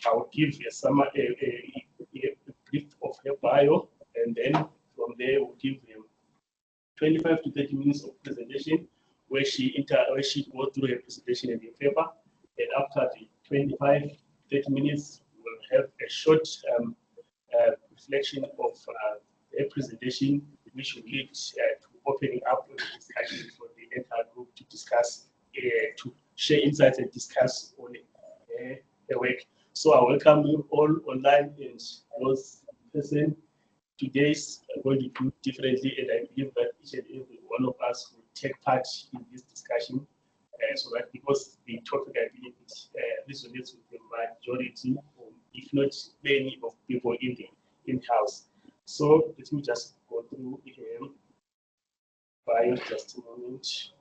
I'll give a brief of her bio, and then from there we'll give them 25 to 30 minutes of presentation where she goes through her presentation in the paper. And after the 25, 30 minutes, we'll have a short reflection of her presentation, which will lead to opening up the discussion for the entire group to discuss, to share insights and discuss on the work. So I welcome you all online and those present. Today's going to do differently, and I believe that each and every one of us will take part in this discussion, so that because the topic I believe resonates with the majority, if not many of people in the in-house. So let me just go through bio just a moment.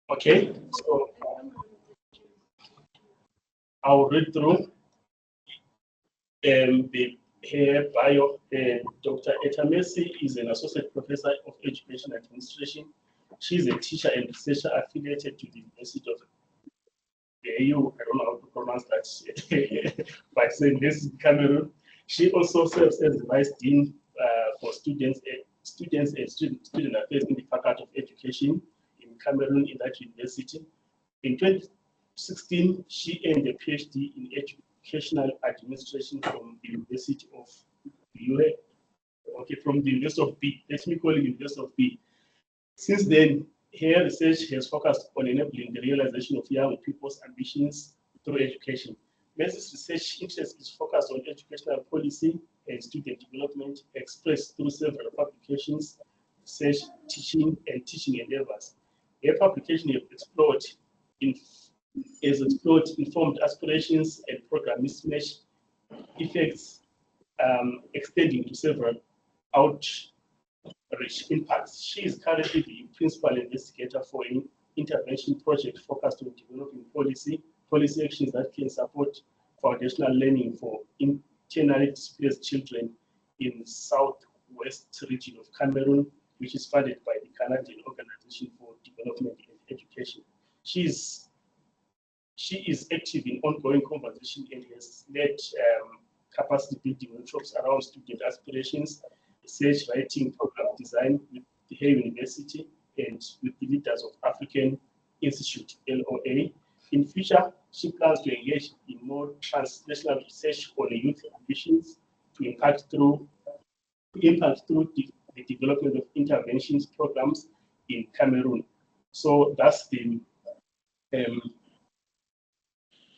Okay, so I'll read through her bio. Dr. Etta is an associate professor of education administration. She's a teacher and researcher affiliated to the University of the AU. I don't know how to pronounce that, but saying this is Cameroon. She also serves as the vice dean for students and student affairs in the Faculty of Education in Cameroon in that university. In 2016, she earned a PhD in educational administration from the University of from the University of B. Let me call it University of B. Since then, her research has focused on enabling the realization of young people's ambitions through education. Mercy's research interest is focused on educational policy and student development, expressed through several publications, research, teaching, and teaching endeavors. Her publication has explored informed aspirations and program mismatch effects, extending to several outreach impacts. She is currently the principal investigator for an intervention project focused on developing policy actions that can support foundational learning for internally displaced children in southwest region of Cameroon, which is funded by the Canadian Organization for Development and Education. She is active in ongoing conversation and has led capacity building workshops around student aspirations, research, writing, program design with her university and with the leaders of African Institute, LOA. In future, she plans to engage in more transnational research on youth ambitions to impact through the development of interventions programs in Cameroon. So that's the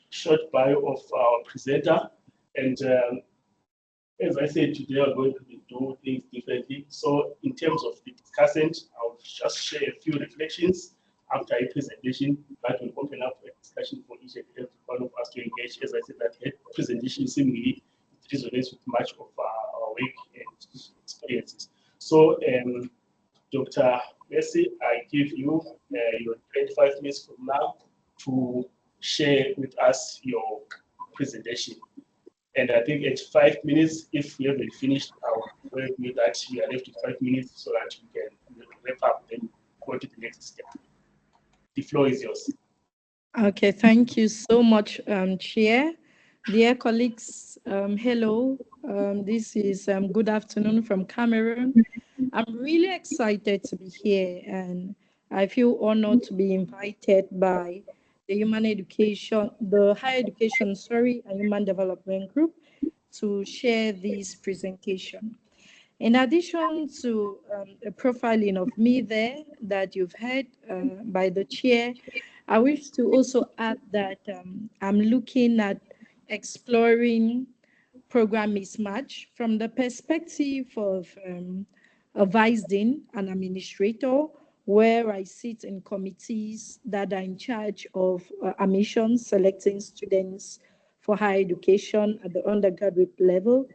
short bio of our presenter. And as I said, today we're going to do things differently. So in terms of the discussant, I'll just share a few reflections after a presentation that will open up a discussion for each and every one of us to engage. As I said, that presentation seemingly resonates with much of our work and experiences. So Dr. Mercy, I give you your 25 minutes from now to share with us your presentation. And I think at 5 minutes, if we haven't finished our work with that, we are left with 5 minutes so that we can wrap up and go to the next step. The floor is yours. Okay, thank you so much, Chair. Dear colleagues, hello. This is good afternoon from Cameroon. I'm really excited to be here, and I feel honored to be invited by the Higher Education, and Human Development Group to share this presentation. In addition to a profiling of me there that you've heard by the chair, I wish to also add that I'm looking at exploring program mismatch from the perspective of a vice dean, an administrator, where I sit in committees that are in charge of admissions, selecting students for higher education at the undergraduate level,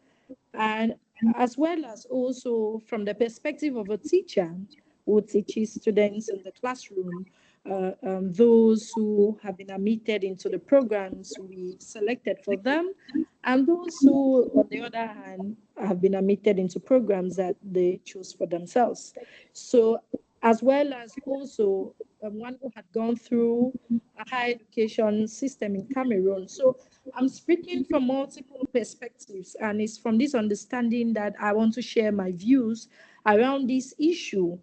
and as well as also from the perspective of a teacher who teaches students in the classroom, those who have been admitted into the programs we selected for them, and those who, on the other hand, have been admitted into programs that they choose for themselves. So, as well as also one who had gone through a higher education system in Cameroon. So, I'm speaking from multiple perspectives, and it's from this understanding that I want to share my views around this issue,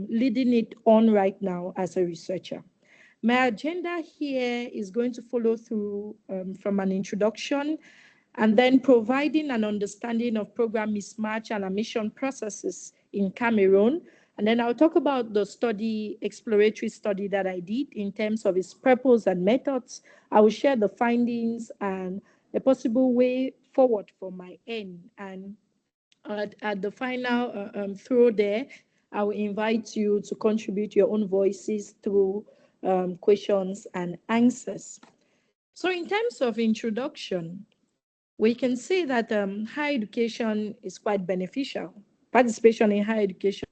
leading it on right now as a researcher. My agenda here is going to follow through from an introduction and then providing an understanding of program mismatch and admission processes in Cameroon. And then I'll talk about the study, exploratory study that I did in terms of its purpose and methods. I will share the findings and a possible way forward for my end. And at the final throw there, I will invite you to contribute your own voices through questions and answers. So in terms of introduction, we can say that higher education is quite beneficial. Participation in higher education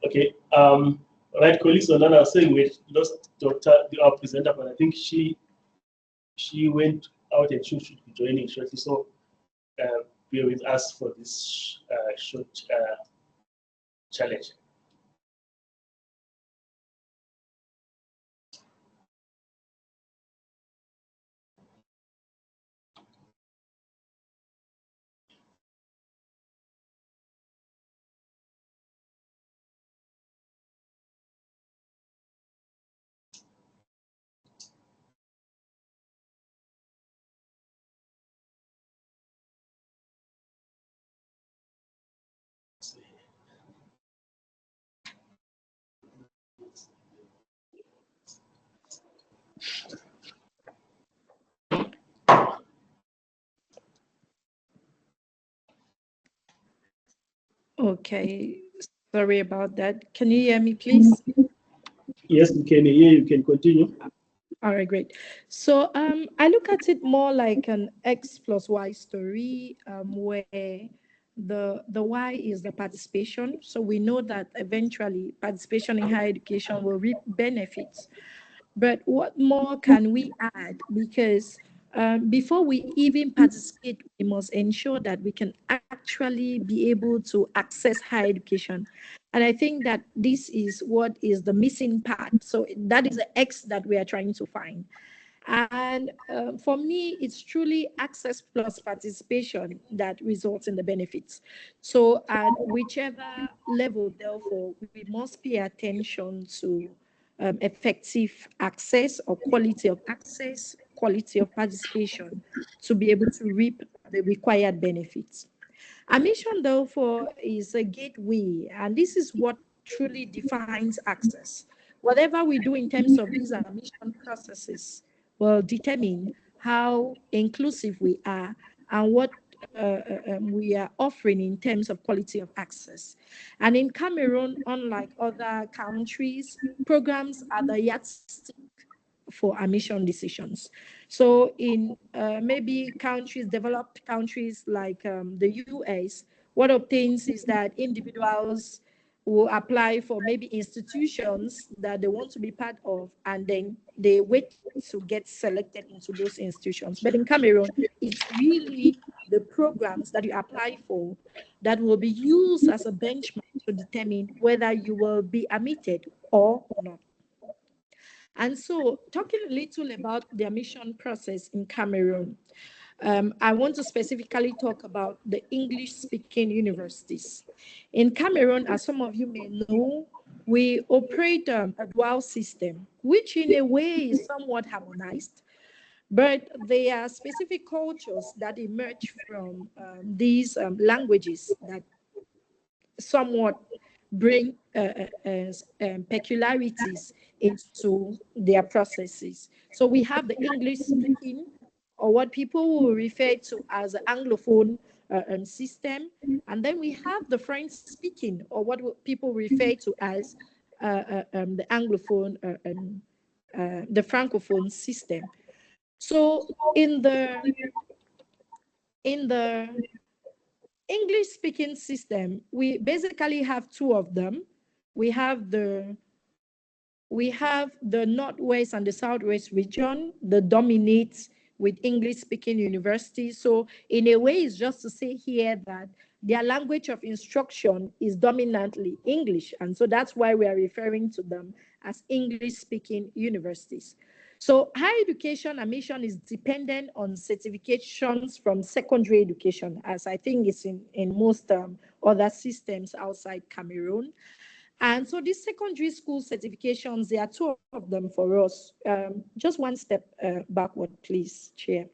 Okay. Right, colleagues. So now I was saying we lost Dr. Our presenter, but I think she went out and she should be joining shortly. So bear with us for this short challenge. Okay, sorry about that. Can you hear me, please? Yes, we can hear you. Can continue. All right, great. So I look at it more like an X plus Y story, where the Y is the participation. So we know that eventually participation in higher education will reap benefits. But what more can we add? Because before we even participate, we must ensure that we can actually be able to access higher education. And I think that this is what is the missing part. So that is the X that we are trying to find. And for me, it's truly access plus participation that results in the benefits. So at whichever level, therefore, we must pay attention to effective access or quality of access, quality of participation to be able to reap the required benefits. Admission, therefore, is a gateway, and this is what truly defines access. Whatever we do in terms of these admission processes will determine how inclusive we are and what we are offering in terms of quality of access. And in Cameroon, unlike other countries, programs are the yardstick for admission decisions. So in maybe countries, developed countries like the US, what obtains is that individuals will apply for maybe institutions that they want to be part of, and then they wait to get selected into those institutions. But in Cameroon, it's really the programs that you apply for that will be used as a benchmark to determine whether you will be admitted or not. And so, talking a little about the admission process in Cameroon, I want to specifically talk about the English speaking universities. In Cameroon, as some of you may know, we operate a dual system, which in a way is somewhat harmonized, but there are specific cultures that emerge from these languages that somewhat bring peculiarities into their processes. So we have the English speaking, or what people will refer to as the Anglophone system. And then we have the French speaking, or what people refer to as the Anglophone, the Francophone system. So in the English speaking system, we basically have two of them. We have the Northwest and the Southwest region that dominates with English speaking universities. So in a way, it's just to say here that their language of instruction is dominantly English. And so that's why we are referring to them as English speaking universities. So higher education admission is dependent on certifications from secondary education, as I think it's in most other systems outside Cameroon. And so these secondary school certifications, there are two of them for us. Just one step backward, please, Chair.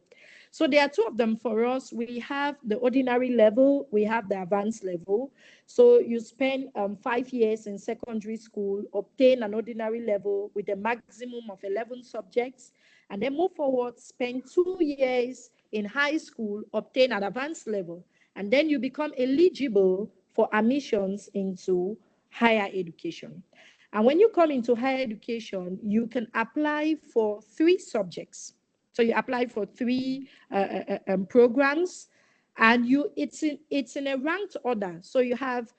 So there are two of them for us. We have the ordinary level, we have the advanced level. So you spend 5 years in secondary school, obtain an ordinary level with a maximum of 11 subjects, and then move forward, spend 2 years in high school, obtain an advanced level, and then you become eligible for admissions into higher education. And when you come into higher education, you can apply for 3 subjects. So you apply for 3 programs, and it's in a ranked order. So you have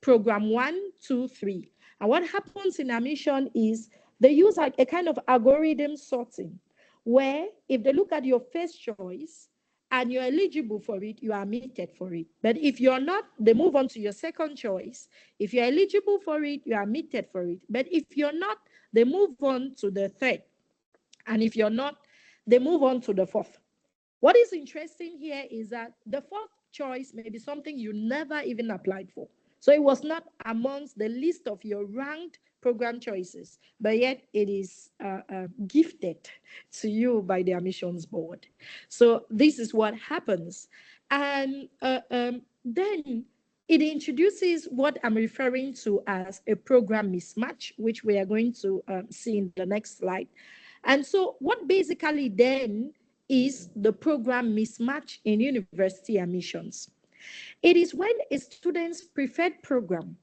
program 1, 2, 3. And what happens in admission is they use like a kind of algorithm sorting, where if they look at your first choice and you're eligible for it, you are admitted for it. But if you're not, they move on to your second choice. If you're eligible for it, you are admitted for it. But if you're not, they move on to the third. And if you're not, they move on to the fourth. What is interesting here is that the fourth choice may be something you never even applied for. So it was not amongst the list of your ranked program choices, but yet it is gifted to you by the admissions board. So this is what happens. And then it introduces what I'm referring to as a program mismatch, which we are going to see in the next slide. And so what basically then is the program mismatch in university admissions? It is when a student's preferred program,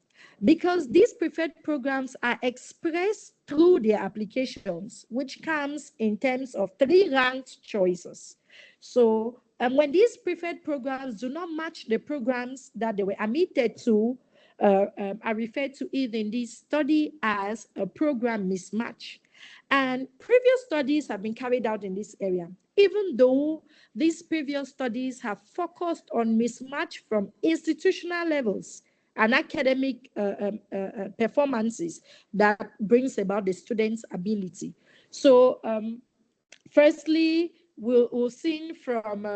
because these preferred programs are expressed through their applications, which comes in terms of 3 ranked choices. So when these preferred programs do not match the programs that they were admitted to, I refer to it in this study as a program mismatch. And previous studies have been carried out in this area, even though these previous studies have focused on mismatch from institutional levels. and academic performances that brings about the student's ability. So firstly, we'll see from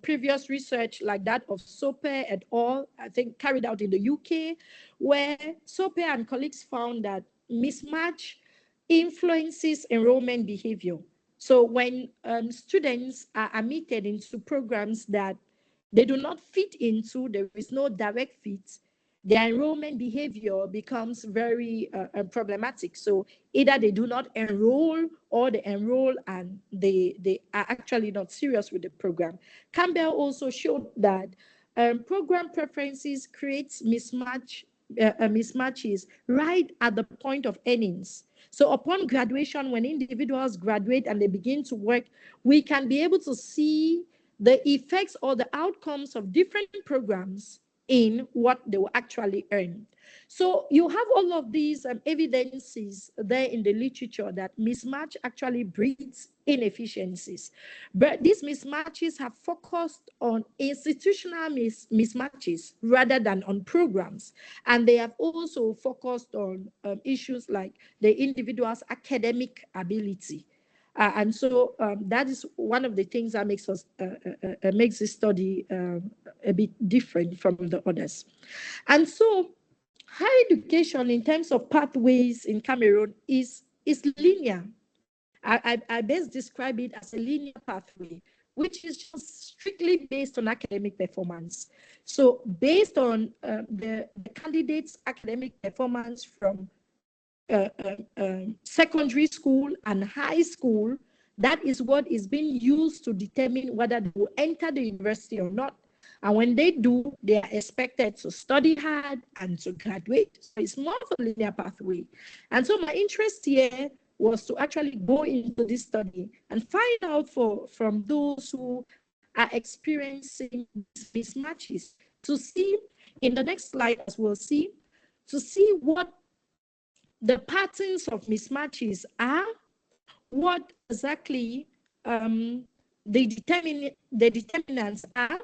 previous research like that of Soper et al., I think carried out in the UK, where Soper and colleagues found that mismatch influences enrollment behavior. So when students are admitted into programs that they do not fit into, there is no direct fit, their enrollment behavior becomes very problematic. So either they do not enroll or they enroll and they are actually not serious with the program. Campbell also showed that program preferences creates mismatches right at the point of earnings. So upon graduation, when individuals graduate and they begin to work, we can be able to see the effects or the outcomes of different programs in what they will actually earn. So you have all of these evidences there in the literature that mismatch actually breeds inefficiencies. But these mismatches have focused on institutional mismatches rather than on programs. And they have also focused on issues like the individual's academic ability. And so that is one of the things that makes this study a bit different from the others. And so higher education in terms of pathways in Cameroon is linear. I best describe it as a linear pathway, which is just strictly based on academic performance. So based on the candidate's academic performance from secondary school and high school, that is what is being used to determine whether they will enter the university or not. And when they do, they are expected to study hard and to graduate. So it's more of a linear pathway. And so my interest here was to actually go into this study and find out from those who are experiencing these mismatches to see in the next slide, as we'll see, to see what the patterns of mismatches are, what exactly the determinants are,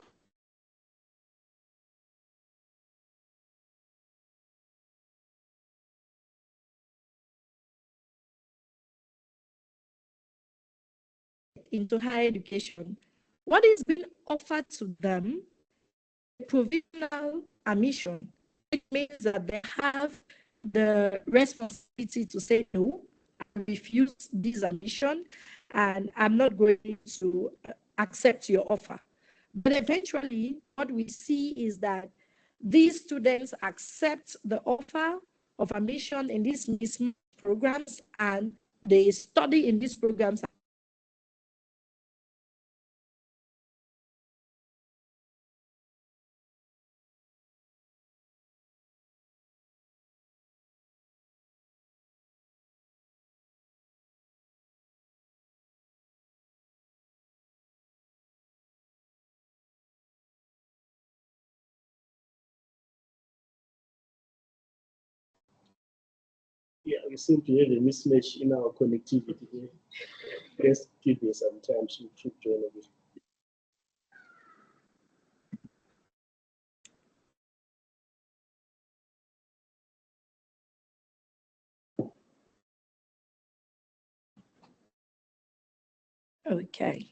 into higher education. What is being offered to them is a provisional admission, which means that they have the responsibility to say, no, I refuse this admission, and I'm not going to accept your offer. But eventually, what we see is that these students accept the offer of admission in these mismatch programs, and they study in these programs Yeah, we seem to have a mismatch in our connectivity here. Let's give me some time to join a bit. Okay.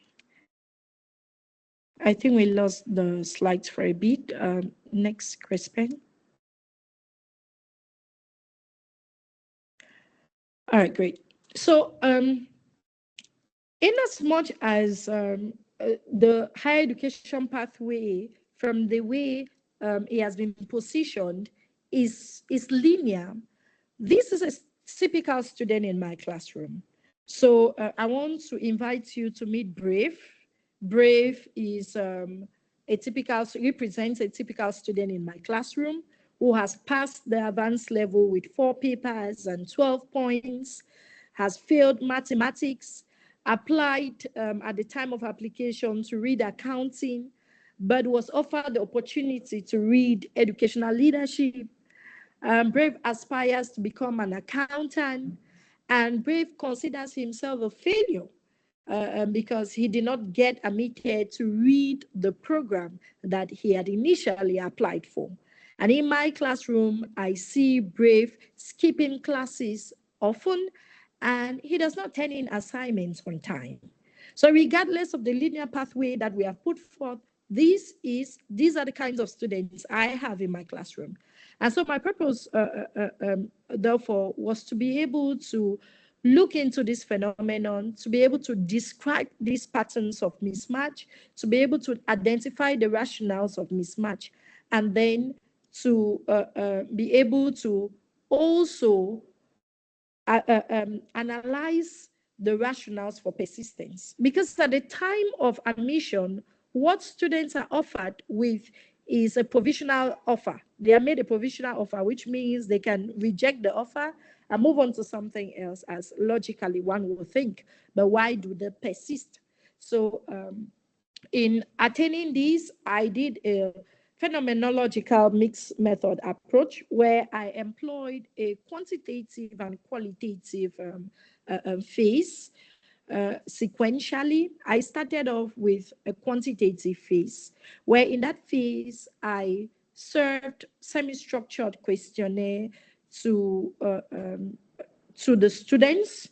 I think we lost the slides for a bit. Next, Crispin. All right, great. So, in as much as the higher education pathway, from the way it has been positioned, is linear, this is a typical student in my classroom. So I want to invite you to meet Brave. Brave is represents a typical student in my classroom who has passed the advanced level with 4 papers and 12 points, has failed mathematics, applied at the time of application to read accounting, but was offered the opportunity to read educational leadership. Brave aspires to become an accountant, and Brave considers himself a failure because he did not get admitted to read the program that he had initially applied for. And in my classroom, I see Brave skipping classes often, and he does not turn in assignments on time. So regardless of the linear pathway that we have put forth, these are the kinds of students I have in my classroom. And so my purpose, therefore, was to be able to look into this phenomenon, to be able to describe these patterns of mismatch, to be able to identify the rationales of mismatch, and then to be able to also analyze the rationales for persistence. Because at the time of admission, what students are offered with is a provisional offer. They are made a provisional offer, which means they can reject the offer and move on to something else, as logically one will think. But why do they persist? So in attaining these, I did a phenomenological mixed method approach where I employed a quantitative and qualitative phase sequentially. I started off with a quantitative phase, where in that phase, I served semi-structured questionnaire to the students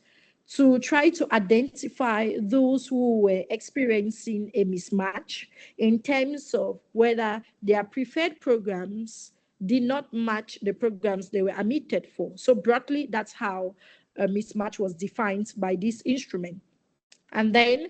to try to identify those who were experiencing a mismatch in terms of whether their preferred programs did not match the programs they were admitted for. So broadly, that's how a mismatch was defined by this instrument. And then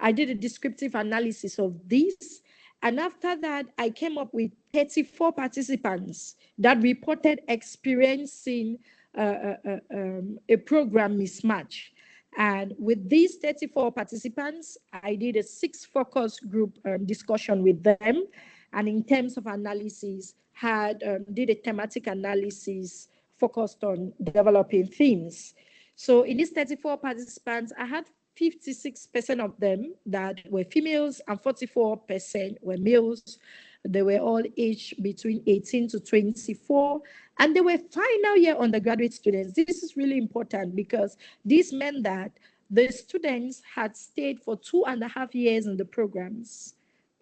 I did a descriptive analysis of this. And after that, I came up with 34 participants that reported experiencing a program mismatch. And with these 34 participants, I did a 6 focus group discussion with them. And in terms of analysis, did a thematic analysis focused on developing themes. So in these 34 participants, I had 56% of them that were females and 44% were males. They were all aged between 18 to 24, and they were final year undergraduate students. This is really important because this meant that the students had stayed for 2.5 years in the programs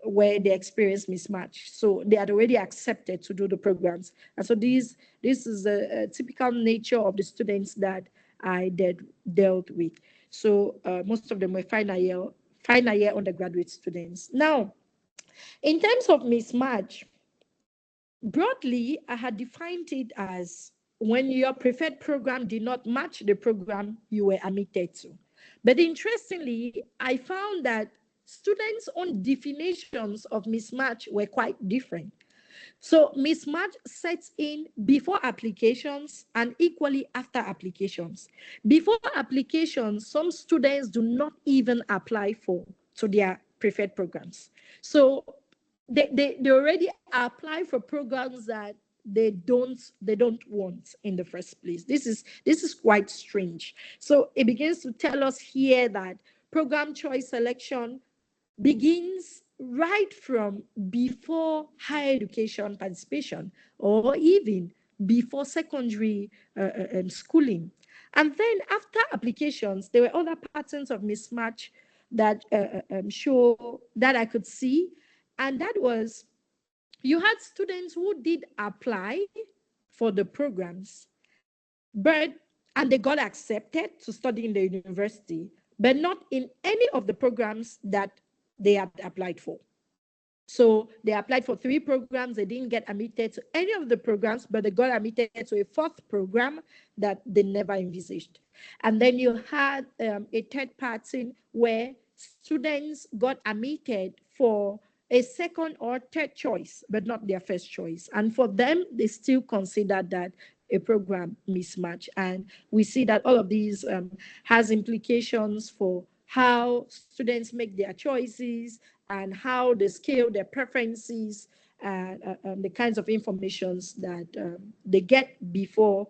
where they experienced mismatch. So they had already accepted to do the programs. And so this is a typical nature of the students that I dealt with. So most of them were final year undergraduate students. Now, in terms of mismatch, broadly, I had defined it as when your preferred program did not match the program you were admitted to. But interestingly, I found that students' own definitions of mismatch were quite different. So mismatch sets in before applications and equally after applications. Before applications, some students do not even apply to their preferred programs. So they already apply for programs that they don't want in the first place. This is quite strange. So it begins to tell us here that program choice selection begins right from before higher education participation or even before secondary schooling. And then after applications, there were other patterns of mismatch that show that I could see. And that was you had students who did apply for the programs, but and they got accepted to study in the university, but not in any of the programs that they had applied for. So they applied for 3 programs. They didn't get admitted to any of the programs, but they got admitted to a 4th program that they never envisaged. And then you had a third pattern where students got admitted for a second or third choice, but not their first choice. And for them, they still consider that a program mismatch. And we see that all of these has implications for how students make their choices and how they scale their preferences and the kinds of informations that they get before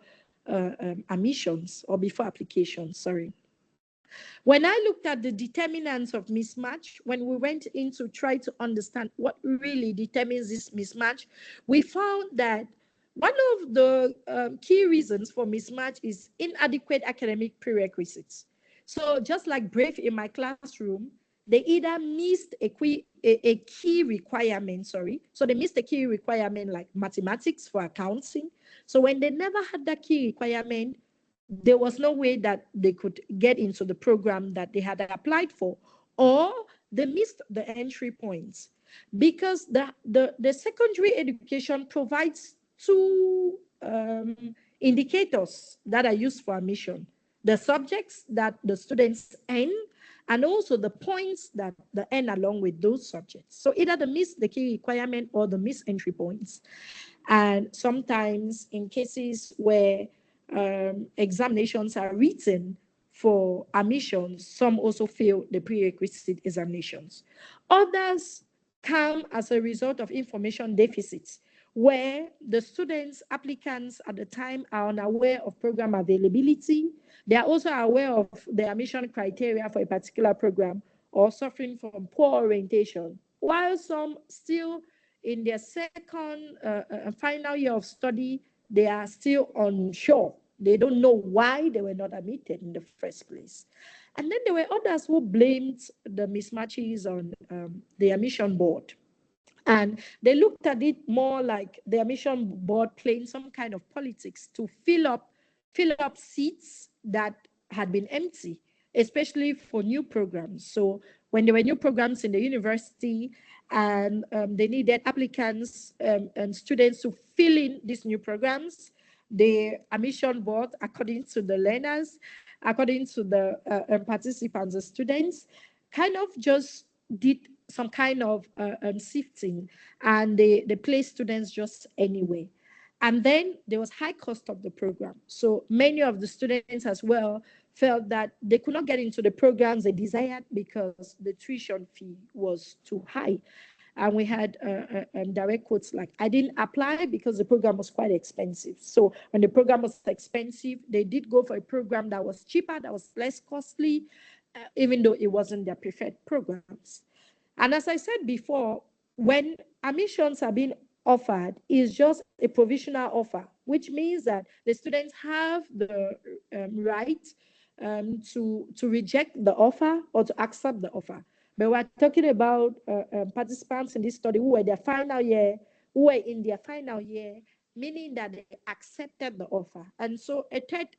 admissions or before applications, sorry. When I looked at the determinants of mismatch, when we went in to try to understand what really determines this mismatch, we found that one of the key reasons for mismatch is inadequate academic prerequisites. So just like Brave in my classroom, they either missed a key requirement, sorry. So they missed a key requirement like mathematics for accounting. So when they never had that key requirement, there was no way that they could get into the program that they had applied for, or they missed the entry points, because the secondary education provides two indicators that are used for admission: the subjects that the students earn, and also the points that they earn along with those subjects. So either they miss the key requirement or the miss entry points. And sometimes in cases where examinations are written for admissions, some also fail the prerequisite examinations. Others come as a result of information deficits, where the students, applicants at the time, are unaware of program availability. They are also aware of the admission criteria for a particular program, or suffering from poor orientation, while some still in their second final year of study, they are still unsure. They don't know why they were not admitted in the first place. And then there were others who blamed the mismatches on the admission board. And they looked at it more like the admission board playing some kind of politics to fill up seats that had been empty, especially for new programs. So when there were new programs in the university, and they needed applicants and students to fill in these new programs, the admission board, according to the learners, according to the participants, the students, kind of just did some kind of sifting, and they placed students just anyway. And then there was high cost of the program. So many of the students as well felt that they could not get into the programs they desired because the tuition fee was too high. And we had direct quotes like, I didn't apply because the program was quite expensive. So when the program was expensive, they did go for a program that was cheaper, that was less costly, even though it wasn't their preferred programs. And as I said before, when admissions are being offered, is just a provisional offer, which means that the students have the right to reject the offer or to accept the offer. But we're talking about participants in this study who were in their final year, meaning that they accepted the offer. And so a third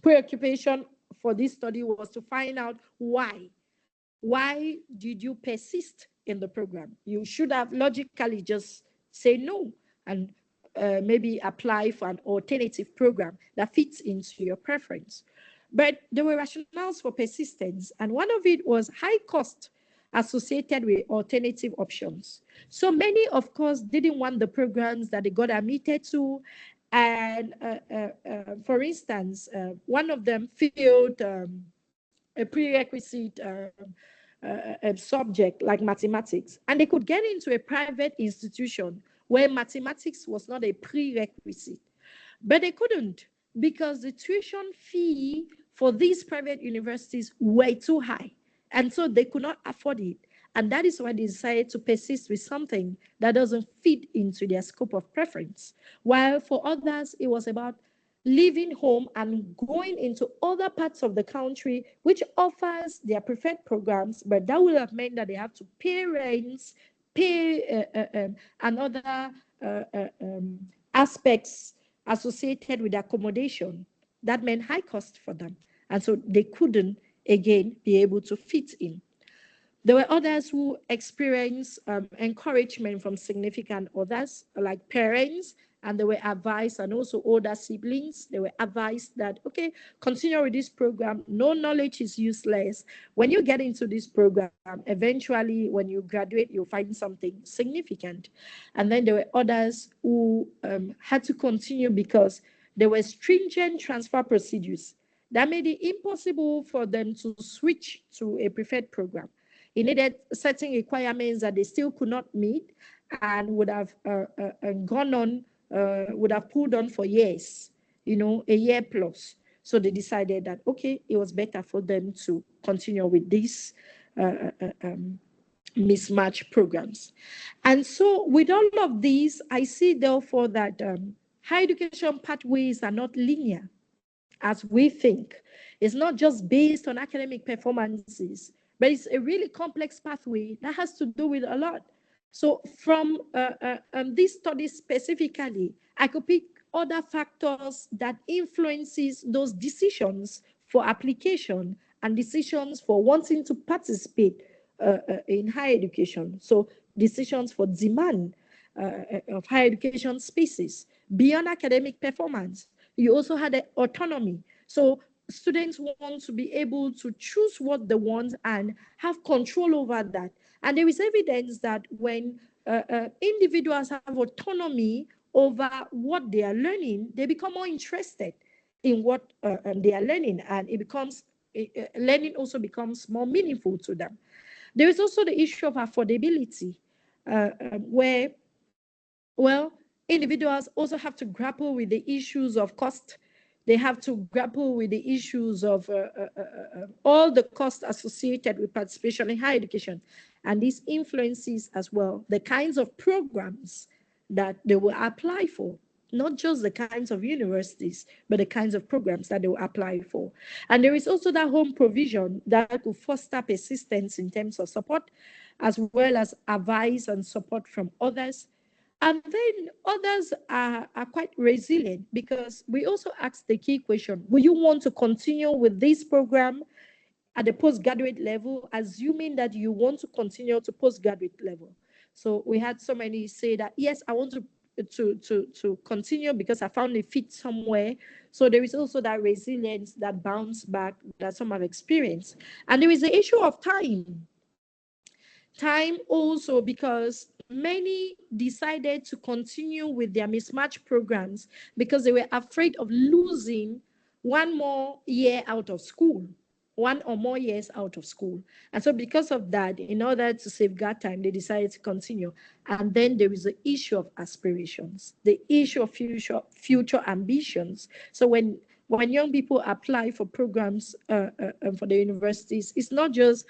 preoccupation for this study was to find out why. Why did you persist in the program? You should have logically just say no and maybe apply for an alternative program that fits into your preference. But there were rationales for persistence, and one of it was high cost associated with alternative options. So many, of course, didn't want the programs that they got admitted to. And for instance, one of them failed a prerequisite subject like mathematics, and they could get into a private institution where mathematics was not a prerequisite. But they couldn't, because the tuition fee for these private universities were too high. And so they could not afford it. And that is why they decided to persist with something that doesn't fit into their scope of preference. While for others, it was about leaving home and going into other parts of the country, which offers their preferred programs, but that would have meant that they have to pay rents, pay and other aspects associated with accommodation. That meant high cost for them. And so they couldn't, again, be able to fit in. There were others who experienced encouragement from significant others, like parents, and they were advised, and also older siblings, they were advised that, okay, continue with this program. No knowledge is useless. When you get into this program, eventually, when you graduate, you'll find something significant. And then there were others who had to continue because there were stringent transfer procedures that made it impossible for them to switch to a preferred program. It needed certain requirements that they still could not meet, and would have gone on, would have pulled on for years, a year plus. So they decided that, okay, it was better for them to continue with these mismatch programs. And so with all of these, I see therefore that higher education pathways are not linear as we think. It's not just based on academic performances, but it's a really complex pathway that has to do with a lot. So from this study specifically, I could pick other factors that influences those decisions for application and decisions for wanting to participate in higher education. So decisions for demand of higher education spaces beyond academic performance. You also had autonomy. So students want to be able to choose what they want and have control over that. And there is evidence that when individuals have autonomy over what they are learning, they become more interested in what they are learning, and it becomes learning also becomes more meaningful to them. There is also the issue of affordability, where, well, individuals also have to grapple with the issues of cost. They have to grapple with the issues of all the costs associated with participation in higher education. And this influences as well the kinds of programs that they will apply for, not just the kinds of universities, but the kinds of programs that they will apply for. And there is also that home provision that will foster persistence in terms of support, as well as advice and support from others. And then others are quite resilient, because we also ask the key question: will you want to continue with this program at the postgraduate level, assuming that you want to continue to postgraduate level? So we had so many say that, yes, I want to continue because I found a fit somewhere. So there is also that resilience, that bounce back that some have experienced. And there is the issue of time. Time also, because many decided to continue with their mismatch programs because they were afraid of losing one more year out of school, one or more years out of school. And so because of that, in order to safeguard time, they decided to continue. And then there is the issue of aspirations, the issue of future ambitions. So when young people apply for programs for the universities, it's not just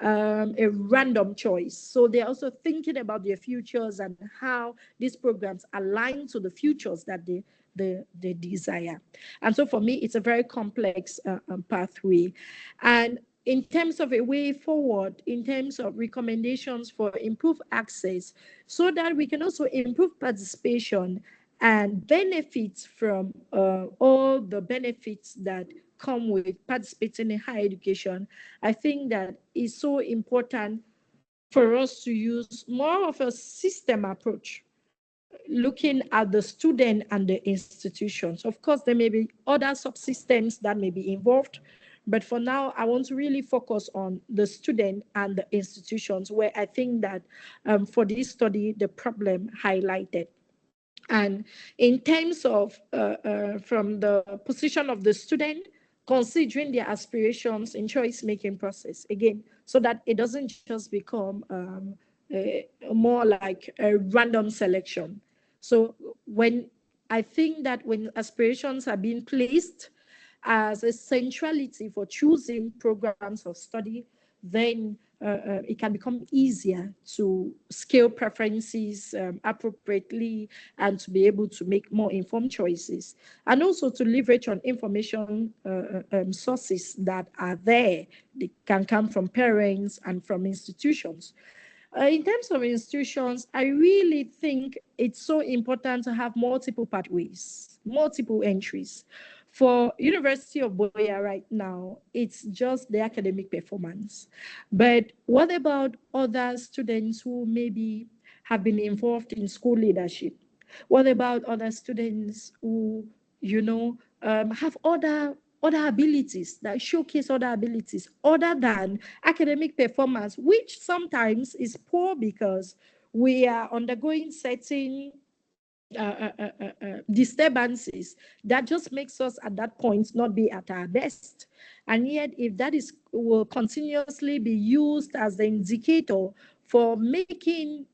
a random choice. So they're also thinking about their futures and how these programs align to the futures that they desire. And so for me, it's a very complex pathway. And in terms of a way forward, in terms of recommendations for improved access, so that we can also improve participation and benefits from all the benefits that come with participating in higher education, I think that it's so important for us to use more of a system approach, looking at the student and the institutions. Of course, there may be other subsystems that may be involved, but for now, I want to really focus on the student and the institutions, where I think that for this study, the problem highlighted. And in terms of from the position of the student, considering their aspirations in choice-making process, again, so that it doesn't just become more like a random selection. So when I think that when aspirations are being placed as a centrality for choosing programs of study, then it can become easier to scale preferences appropriately and to be able to make more informed choices, and also to leverage on information sources that are there. They can come from parents and from institutions. In terms of institutions, I really think it's so important to have multiple pathways, multiple entries. For University of Boya right now, it's just the academic performance. But what about other students who maybe have been involved in school leadership? What about other students who, have other abilities, that showcase other abilities other than academic performance, which sometimes is poor because we are undergoing certain disturbances that just makes us at that point not be at our best. And yet, if that is will continuously be used as the indicator for making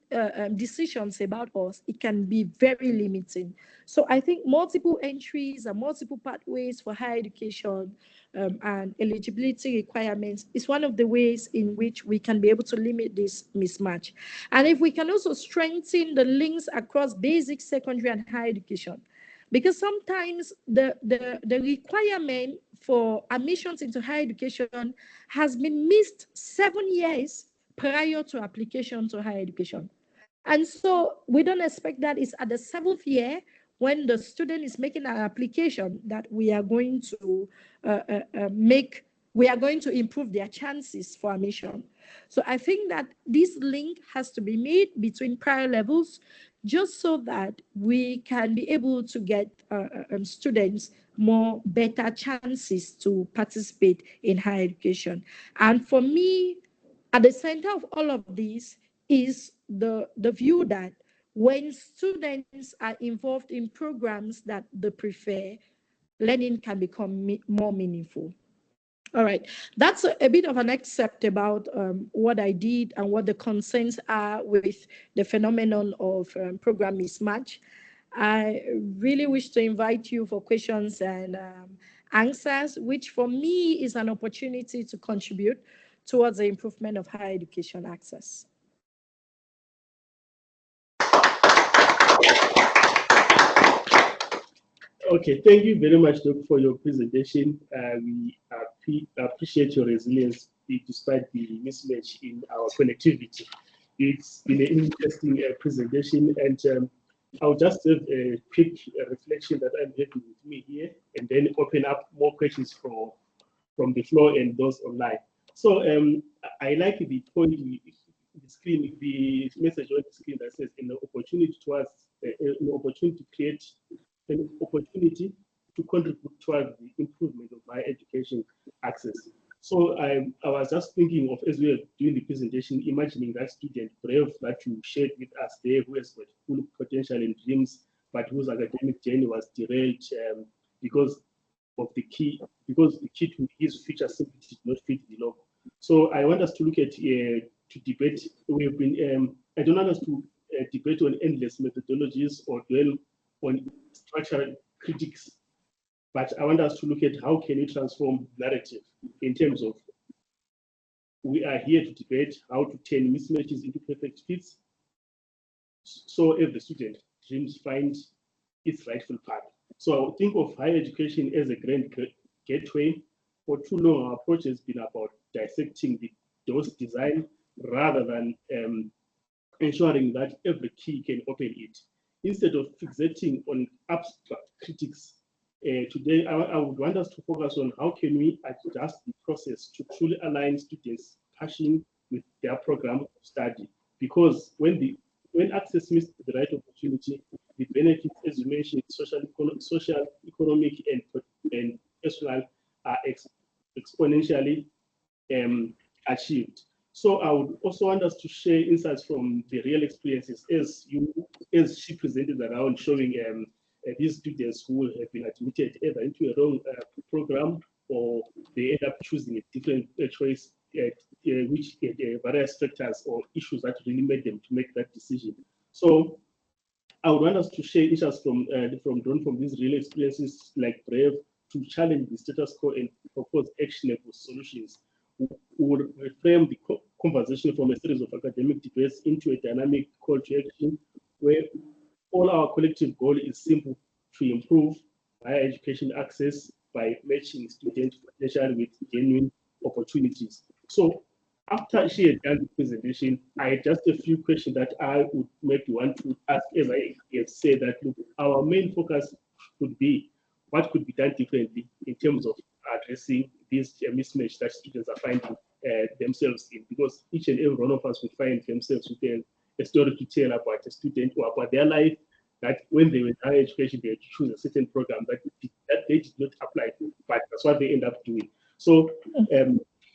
decisions about us, it can be very limiting. So I think multiple entries and multiple pathways for higher education and eligibility requirements is one of the ways in which we can be able to limit this mismatch. And if we can also strengthen the links across basic, secondary, and higher education, because sometimes the requirement for admissions into higher education has been missed 7 years prior to application to higher education. And so we don't expect that it's at the 7th year when the student is making an application that we are going to we are going to improve their chances for admission. So I think that this link has to be made between prior levels, just so that we can be able to get students more better chances to participate in higher education. And for me, at the center of all of this is the view that when students are involved in programs that they prefer, learning can become more meaningful. All right, that's a bit of an excerpt about what I did and what the concerns are with the phenomenon of program mismatch. I really wish to invite you for questions and answers, which for me is an opportunity to contribute towards the improvement of higher education access. Okay, thank you very much, Doc, for your presentation. We appreciate your resilience despite the mismatch in our connectivity. It's been an interesting presentation, and I'll just have a quick reflection that I'm having with me here, and then open up more questions from the floor and those online. So I like the point, the screen, the message on the screen that says an opportunity towards an opportunity to create an opportunity to contribute towards the improvement of higher education access. So I was just thinking of, as we were doing the presentation, imagining that student brave that you shared with us there, who has got full potential and dreams, but whose academic journey was derailed because of the key to his future simply did not fit the logo. So I want us to look at to debate. We've been I don't want us to debate on endless methodologies or dwell on structural critics, but I want us to look at how can we transform narrative in terms of we are here to debate how to turn mismatches into perfect fits. So if the student dreams find its rightful path. So I think of higher education as a grand gateway. For too long, our approach has been about dissecting the dose design rather than ensuring that every key can open it. Instead of fixating on abstract critics, today I would want us to focus on how can we adjust the process to truly align students' passion with their program of study. Because when access meets the right opportunity, the benefits, as you mentioned, social, economic, and personal, are exponentially achieved. So I would also want us to share insights from the real experiences as she presented around, showing these students who have been admitted either into a wrong program or they end up choosing a different choice, which various factors or issues that really made them to make that decision. So I would want us to share issues from these real experiences like Brave to challenge the status quo and propose actionable solutions. We would reframe the conversation from a series of academic debates into a dynamic call to action where all our collective goal is simple: to improve higher education access by matching student potential with genuine opportunities. So after she had done the presentation, I had just a few questions that I would maybe want to ask, as I have said that, look, our main focus could be what could be done differently in terms of addressing this mismatch that students are finding themselves in, because each and every one of us would find themselves with a story to tell about a student or about their life, that when they were in higher education, they had to choose a certain program that they did not apply to, but that's what they end up doing. So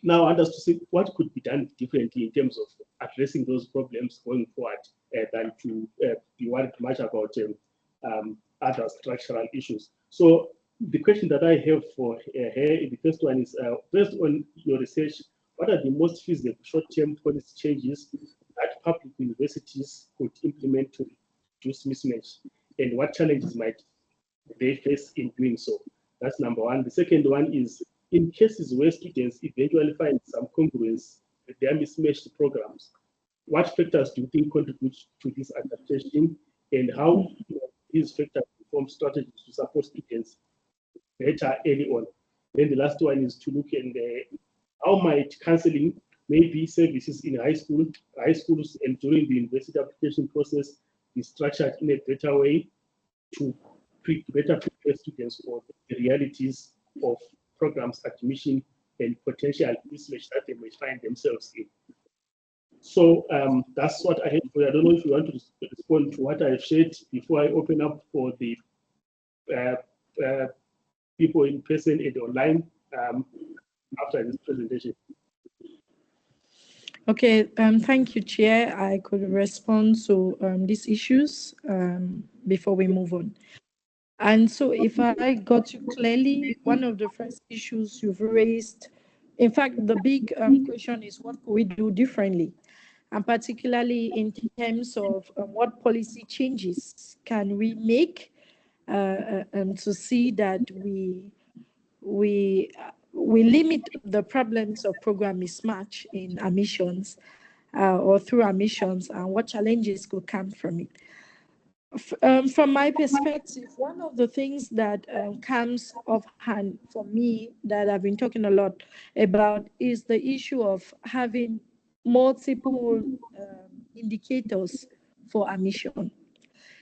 now I want us to see what could be done differently in terms of addressing those problems going forward than to be worried much about other structural issues. So the question that I have for her, the first one is, based on your research, what are the most feasible short-term policy changes that public universities could implement to reduce mismatch, and what challenges might they face in doing so? That's number one. The second one is, in cases where students eventually find some congruence with their mismatched programs, what factors do you think contribute to this adaptation, and how these factors form strategies to support students better early on. Then the last one is to look at how might counseling, maybe services in high schools and during the university application process be structured in a better way to better prepare students for the realities of programs admission and potential mismatch that they may find themselves in. So that's what I have for you. I don't know if you want to respond to what I've shared before I open up for the people in person and online after this presentation. Okay, thank you, Chair. I could respond to these issues before we move on. And so if I got you clearly, one of the first issues you've raised, in fact, the big question is what could we do differently? And particularly in terms of what policy changes can we make to see that we limit the problems of program mismatch in admissions or through admissions, and what challenges could come from it. From my perspective, one of the things that comes offhand for me that I've been talking a lot about is the issue of having multiple indicators for admission.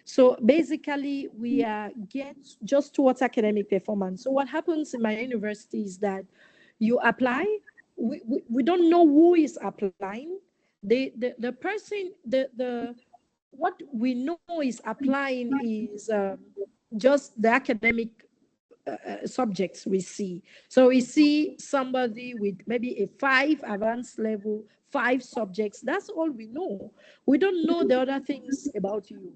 So basically, we get just towards academic performance. So what happens in my university is that you apply, we don't know who is applying. The person, what we know is applying is just the academic subjects we see. So we see somebody with maybe a 5 advanced level, 5 subjects. That's all we know. We don't know the other things about you,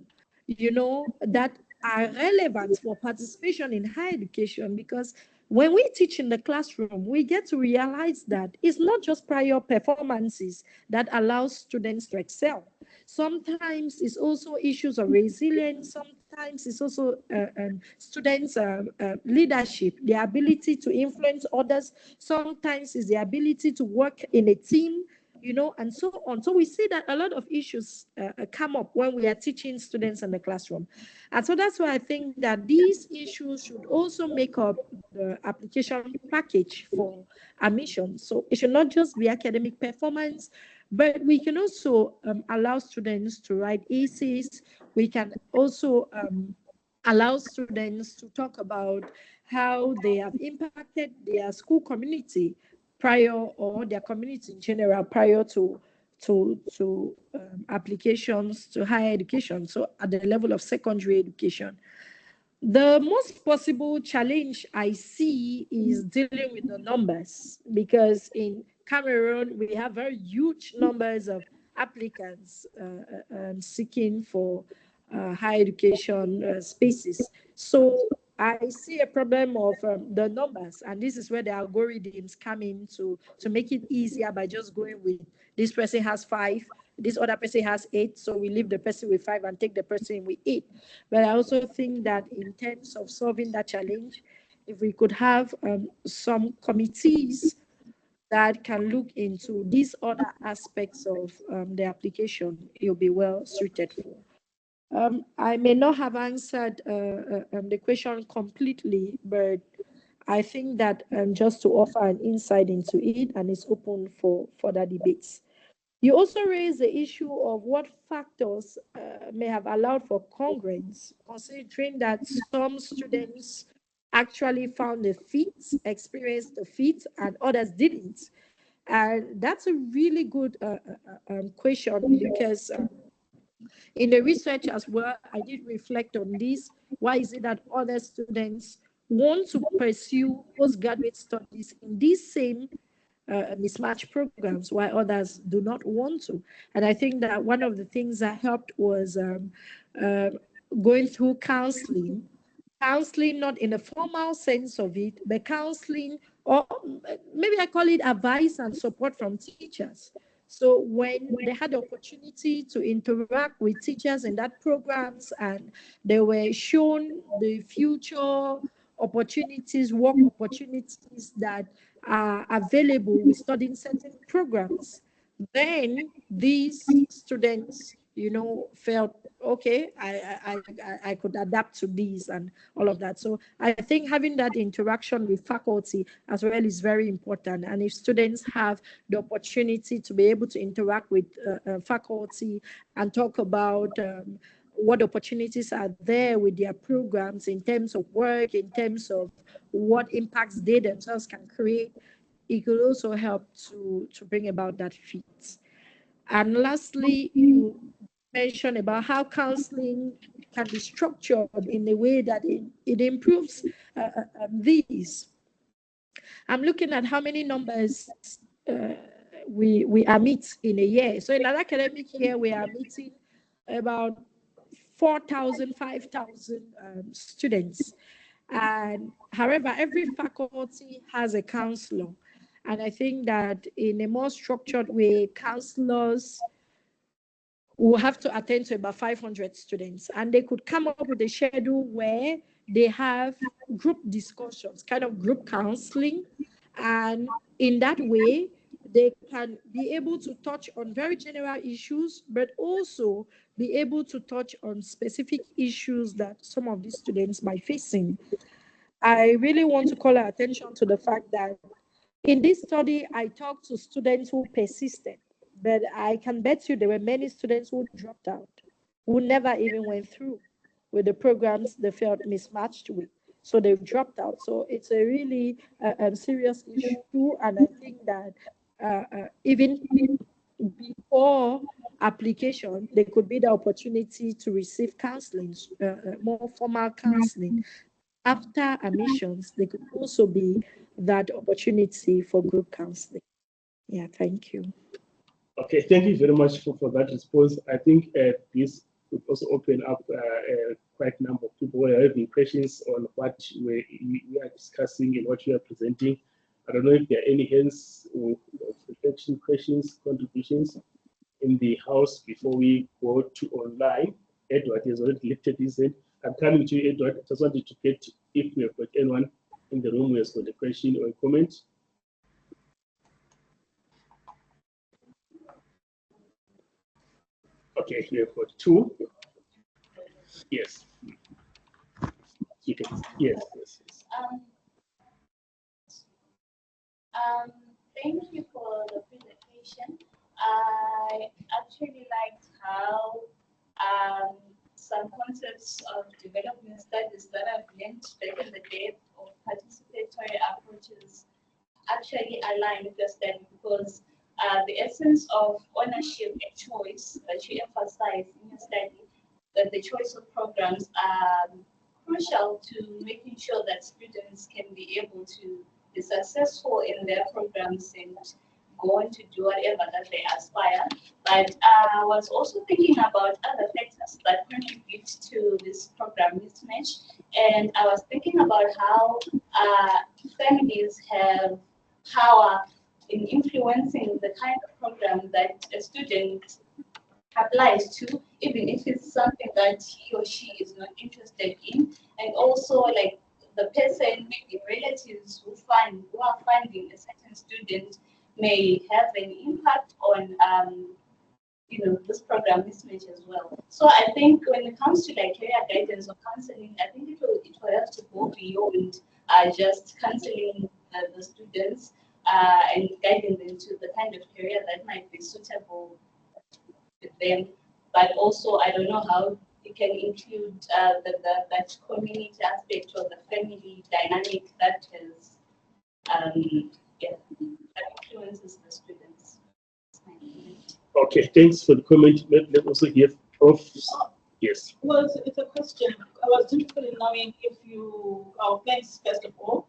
that are relevant for participation in higher education, because when we teach in the classroom, we get to realize that it's not just prior performances that allows students to excel. Sometimes it's also issues of resilience. Sometimes it's also students' leadership, the ability to influence others. Sometimes it's the ability to work in a team, and so on. So we see that a lot of issues come up when we are teaching students in the classroom. And so that's why I think that these issues should also make up the application package for admission. So it should not just be academic performance, but we can also allow students to write essays. We can also allow students to talk about how they have impacted their school community prior, or their community in general, prior to applications to higher education, so at the level of secondary education. The most possible challenge I see is dealing with the numbers, because in Cameroon, we have very huge numbers of applicants seeking for higher education spaces. So I see a problem of the numbers, and this is where the algorithms come in to make it easier by just going with this person has 5, this other person has 8, so we leave the person with 5 and take the person with 8. But I also think that in terms of solving that challenge, if we could have some committees that can look into these other aspects of the application, it will be well suited for. I may not have answered the question completely, but I think that just to offer an insight into it, and it's open for further debates. You also raised the issue of what factors may have allowed for congruence, considering that some students actually found the fit, experienced the fit, and others didn't. And that's a really good question, because in the research as well, I did reflect on this. Why is it that other students want to pursue postgraduate studies in these same mismatch programs, while others do not want to? And I think that one of the things that helped was uh, going through counseling, not in a formal sense of it, but counseling, or maybe I call it advice and support from teachers. So when they had the opportunity to interact with teachers in that programs, and they were shown the future opportunities, work opportunities that are available with studying certain programs, then these students, felt, okay, I could adapt to these and all of that. So I think having that interaction with faculty as well is very important. And if students have the opportunity to be able to interact with faculty and talk about what opportunities are there with their programs in terms of work, in terms of what impacts they themselves can create, it could also help to bring about that fit. And lastly, you mentioned about how counseling can be structured in a way that it improves these. I'm looking at how many numbers uh, we are meet in a year. So in an academic year, we are meeting about 4,000, 5,000 students. And however, every faculty has a counselor. And I think that in a more structured way, counselors will have to attend to about 500 students. And they could come up with a schedule where they have group discussions, kind of group counseling. And in that way, they can be able to touch on very general issues, but also be able to touch on specific issues that some of these students might facing. I really want to call our attention to the fact that in this study, I talked to students who persisted, but I can bet you there were many students who dropped out, who never even went through with the programs they felt mismatched with. So they dropped out. So it's a really serious issue. And I think that even before application, there could be the opportunity to receive counseling, more formal counseling. After admissions, there could also be that opportunity for group counseling. Yeah, thank you. Okay, thank you very much for that response. I think this would also open up quite a number of people who are having questions on what we are discussing and what we are presenting. I don't know if there are any hands or reflection questions, contributions in the house before we go to online. Edward has already lifted his hand. I'm coming to you, Edward. I just wanted to get if we have got anyone in the room who has got a question or a comment. Okay, we have got two. Yes. You can, yes, yes, yes. Thank you for the presentation. I actually liked how some concepts of development studies that I've learned back in the day of participatory approaches actually align with your study, because the essence of ownership and choice that you emphasize in your study, that the choice of programs are crucial to making sure that students can be able to be successful in their programs and go on to do whatever that they aspire. But I was also thinking about other factors that contribute to this program mismatch. And I was thinking about how families have power in influencing the kind of program that a student applies to, even if it's something that he or she is not interested in. And also, like, the person, maybe relatives who are funding a certain student may have an impact on this program mismatch as well. So I think when it comes to like career guidance or counseling, I think it will have to go beyond just counseling the students and guiding them to the kind of career that might be suitable with them. But also, I don't know how it can include that community aspect or the family dynamic that is that influences the students. Okay, thanks for the comment. Let's also hear Prof. Yes. Well, it's a question. I was interested in knowing if thanks first of all,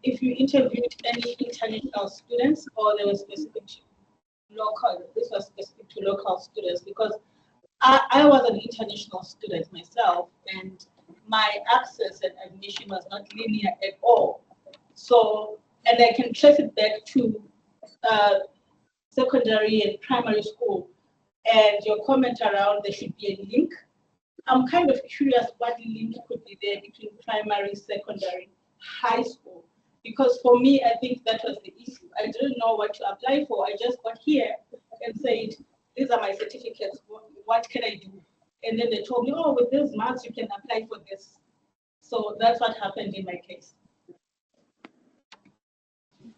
if you interviewed any international students or they were specific to local. This was specific to local students, because I was an international student myself, and my access and admission was not linear at all. So, and I can trace it back to secondary and primary school. And your comment around there should be a link. I'm kind of curious what link could be there between primary, secondary, high school. Because for me, I think that was the issue. I didn't know what to apply for. I just got here and said, these are my certificates. What can I do? And then they told me, oh, with this marks, you can apply for this. So that's what happened in my case.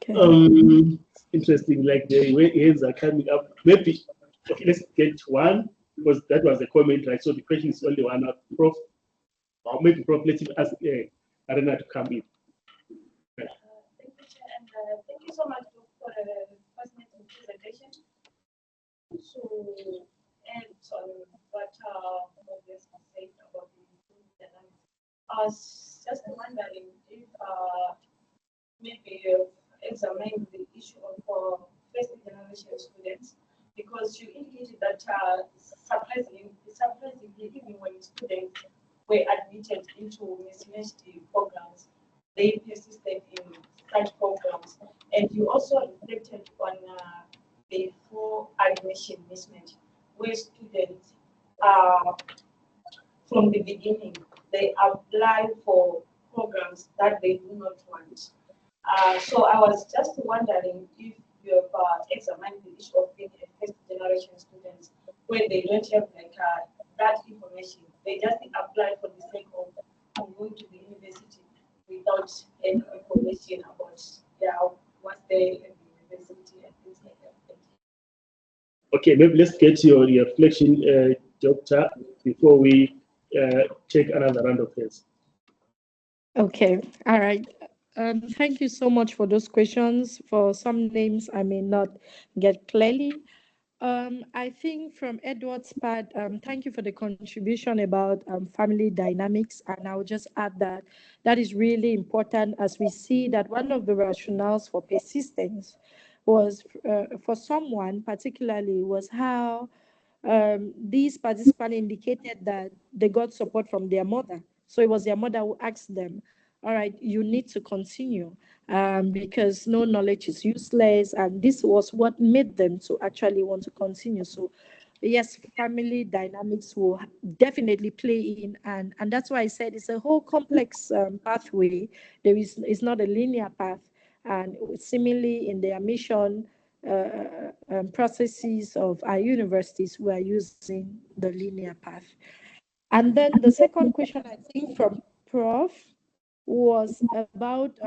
Okay. Interesting, like the way hands are coming up. Maybe, okay, let's get one, because that was a comment, right? So the question is only one, Prof. Or maybe Prof, let him ask Arena to come in. Thank you, Chair, and thank you so much for the fascinating presentation. So, and on what obviously said about the dynamics. I was just wondering if maybe examine the issue of first generation students, because you indicated that surprisingly, even when students were admitted into mismatched programs, they persisted in such programs. And you also reflected on the full admission mismatch, where students from the beginning, they apply for programs that they do not want. So I was just wondering if you have examined the issue of being a first generation students where they don't have like that information. They just apply for the sake of going to the university without any information about what's there in the university and things like that. Okay, maybe let's get your reflection, Doctor, before we take another round of hands. Okay, all right. Thank you so much for those questions. For some names I may not get clearly. I think from Edward's part, thank you for the contribution about family dynamics. And I'll just add that that is really important, as we see that one of the rationales for persistence was for someone particularly was how these participants indicated that they got support from their mother. So it was their mother who asked them, all right, you need to continue because no knowledge is useless. And this was what made them to actually want to continue. So yes, family dynamics will definitely play in. And that's why I said it's a whole complex pathway. It's not a linear path. And similarly in their mission, processes of our universities, we are using the linear path. And then the second question, I think, from Prof was about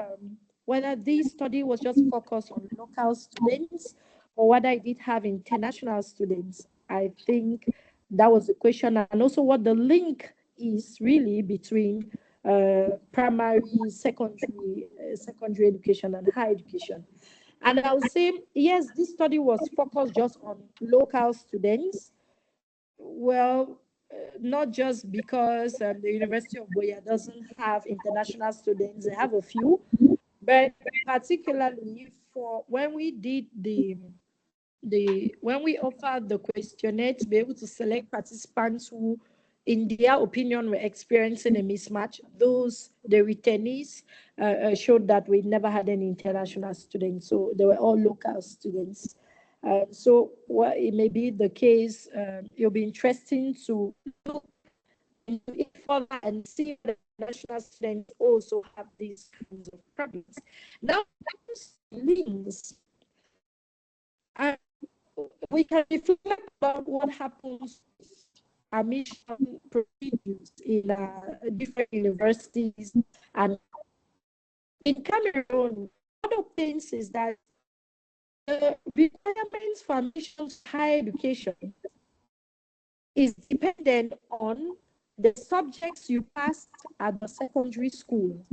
whether this study was just focused on local students or whether it did have international students. I think that was the question, and also what the link is really between primary, secondary education and higher education. And I would say, yes, this study was focused just on local students. Well, not just because the University of Boya doesn't have international students, they have a few, but particularly for when we did when we offered the questionnaire to be able to select participants who, in their opinion, were experiencing a mismatch, the returnees showed that we never had any international students, so they were all local students. So it may be the case, it'll be interesting to look into it further and see that international students also have these kinds of problems. Now, links, we can reflect about what happens with admission procedures in different universities. And in Cameroon, one of the things is that the requirements for admission to higher education is dependent on the subjects you passed at the secondary school,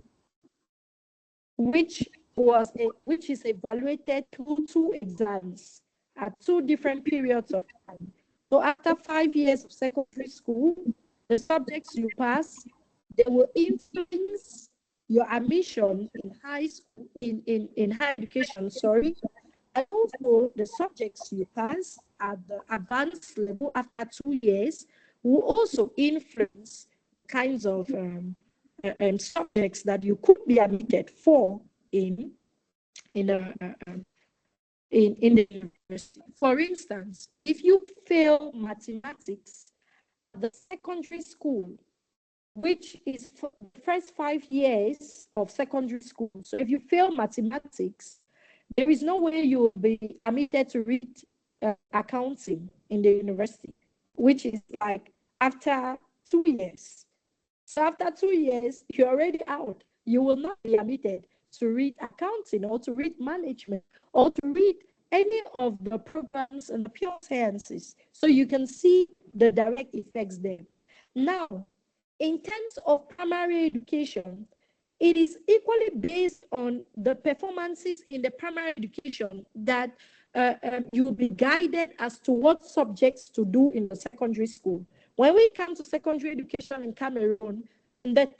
which is evaluated through two exams at two different periods of time. So after 5 years of secondary school, the subjects you pass, they will influence your admission in high school, in higher education, sorry. And also the subjects you pass at the advanced level after 2 years will also influence kinds of subjects that you could be admitted for in the university. For instance, if you fail mathematics at the secondary school, which is for the first 5 years of secondary school, so if you fail mathematics, there is no way you'll be admitted to read accounting in the university, which is like after 2 years. So after 2 years, you're already out. You will not be admitted to read accounting or to read management or to read any of the programs and the pure sciences. So you can see the direct effects there. Now, in terms of primary education, it is equally based on the performances in the primary education that you will be guided as to what subjects to do in the secondary school. When we come to secondary education in Cameroon, the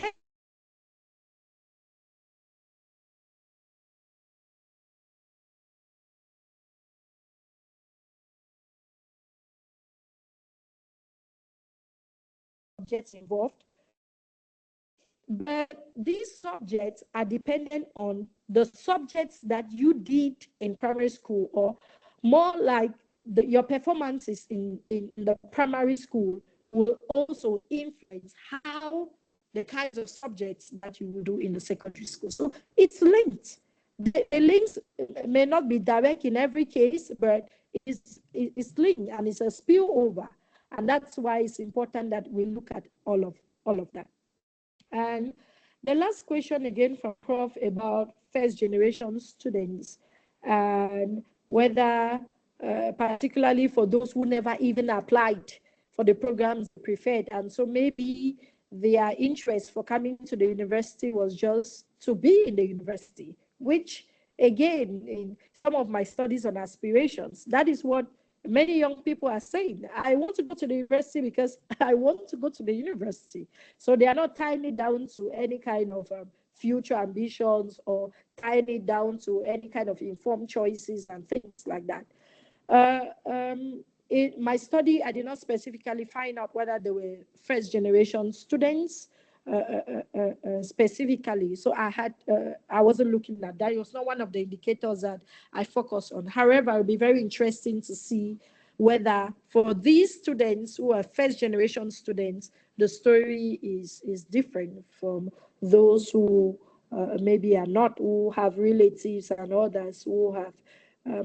subjects involved, but these subjects are dependent on the subjects that you did in primary school, or more like your performances in the primary school will also influence how the kinds of subjects that you will do in the secondary school. So it's linked. The links may not be direct in every case, but it's linked and it's a spillover. And that's why it's important that we look at all of that. And the last question again from Prof about first generation students and whether, particularly for those who never even applied for the programs they preferred, and so maybe their interest for coming to the university was just to be in the university, which again, in some of my studies on aspirations, that is what many young people are saying. I want to go to the university because I want to go to the university. So they are not tying it down to any kind of future ambitions or tying it down to any kind of informed choices and things like that. In my study, I did not specifically find out whether they were first generation students specifically. So I wasn't looking at that. It was not one of the indicators that I focused on. However, it would be very interesting to see whether for these students who are first generation students, the story is different from those who maybe are not, who have relatives and others who have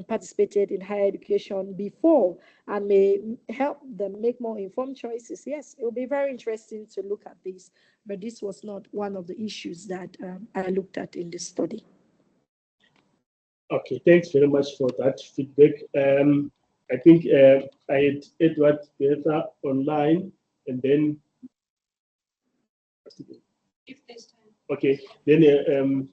participated in higher education before and may help them make more informed choices. Yes, it will be very interesting to look at this, but this was not one of the issues that I looked at in this study. Okay, thanks very much for that feedback. I think I had Edward Etta online, and then If there's time. okay, then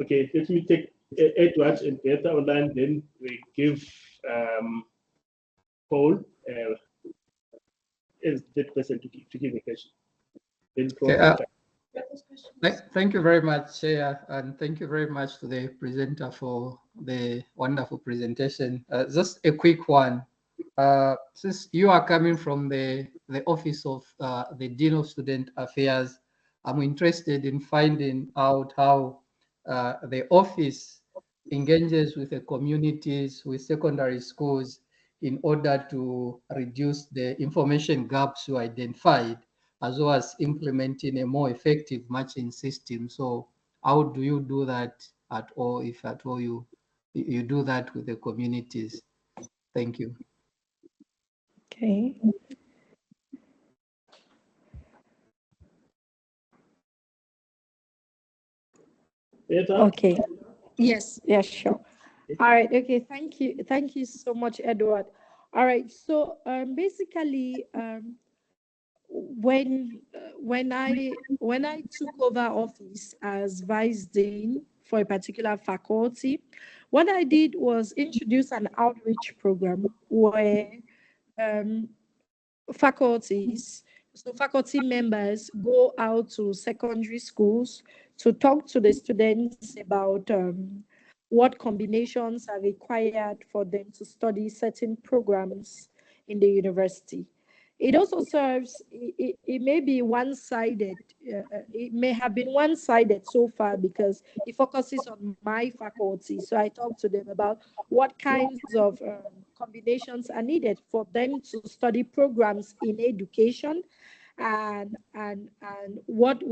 okay, let me take Edward and Etta online, then we give Paul as that person to give a question. Then thank you very much, Chair, and thank you very much to the presenter for the wonderful presentation. Just a quick one. Since you are coming from the office of the Dean of Student Affairs, I'm interested in finding out how the office engages with the communities, with secondary schools, in order to reduce the information gaps you identified, as well as implementing a more effective matching system. So how do you do that at all, if at all you do that with the communities? Thank you. Okay. Etta? Okay. Yes, sure. All right. Okay. Thank you. Thank you so much, Edward. All right. So basically, when I took over office as vice dean for a particular faculty, what I did was introduce an outreach program where faculty members go out to secondary schools to talk to the students about what combinations are required for them to study certain programs in the university. It also serves, it may be one-sided. It may have been one-sided so far because it focuses on my faculty. So I talk to them about what kinds of combinations are needed for them to study programs in education, and what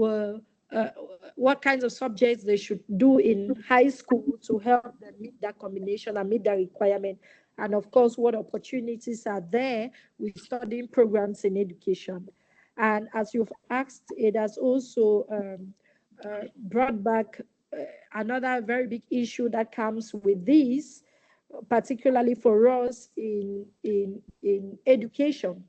kinds of subjects they should do in high school to help them meet that combination and meet that requirement. And of course, what opportunities are there with studying programs in education. And as you've asked, it has also brought back another very big issue that comes with this, particularly for us in education,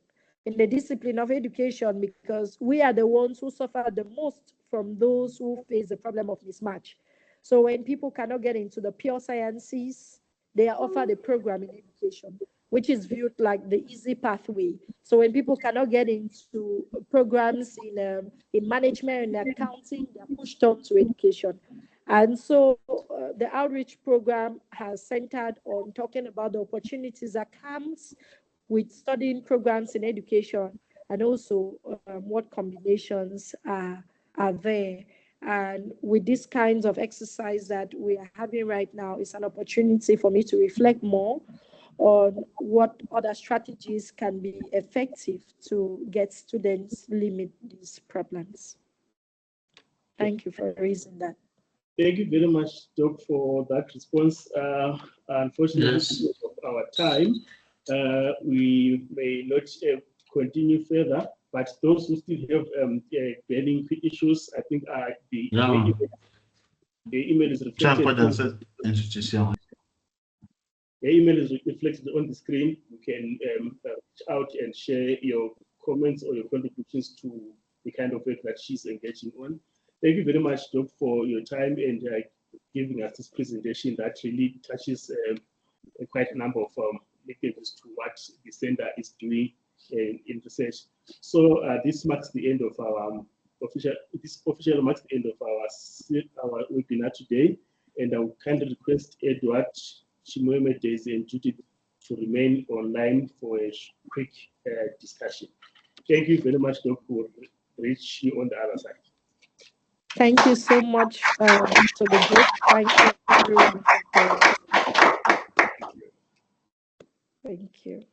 in the discipline of education, because we are the ones who suffer the most from those who face the problem of mismatch. So when people cannot get into the pure sciences, they are offered a program in education, which is viewed like the easy pathway. So when people cannot get into programs in management and accounting, they're pushed on to education. And so the outreach program has centered on talking about the opportunities that comes with studying programs in education, and also what combinations are there. And with these kinds of exercise that we are having right now, it's an opportunity for me to reflect more on what other strategies can be effective to get students limit these problems. Thank you for raising that. Thank you very much, Doc, for that response. Unfortunately, Yes. because of our time, we may not continue further, but those who still have burning issues, I think Yeah. the email is Tiens, reflected. pas dans cette institution. The email is reflected on the screen. You can reach out and share your comments or your contributions to the kind of work that she's engaging on. Thank you very much, Doc, for your time and giving us this presentation that really touches quite a number of details to what the center is doing in research. So this marks the end of our officially marks the end of our webinar today, and I would kindly request Edward, Chimoeme, Daisy, and Judith to remain online for a quick discussion. Thank you very much, Doc, for reach you on the other side. Thank you so much to the group. Thank you, everyone. Thank you.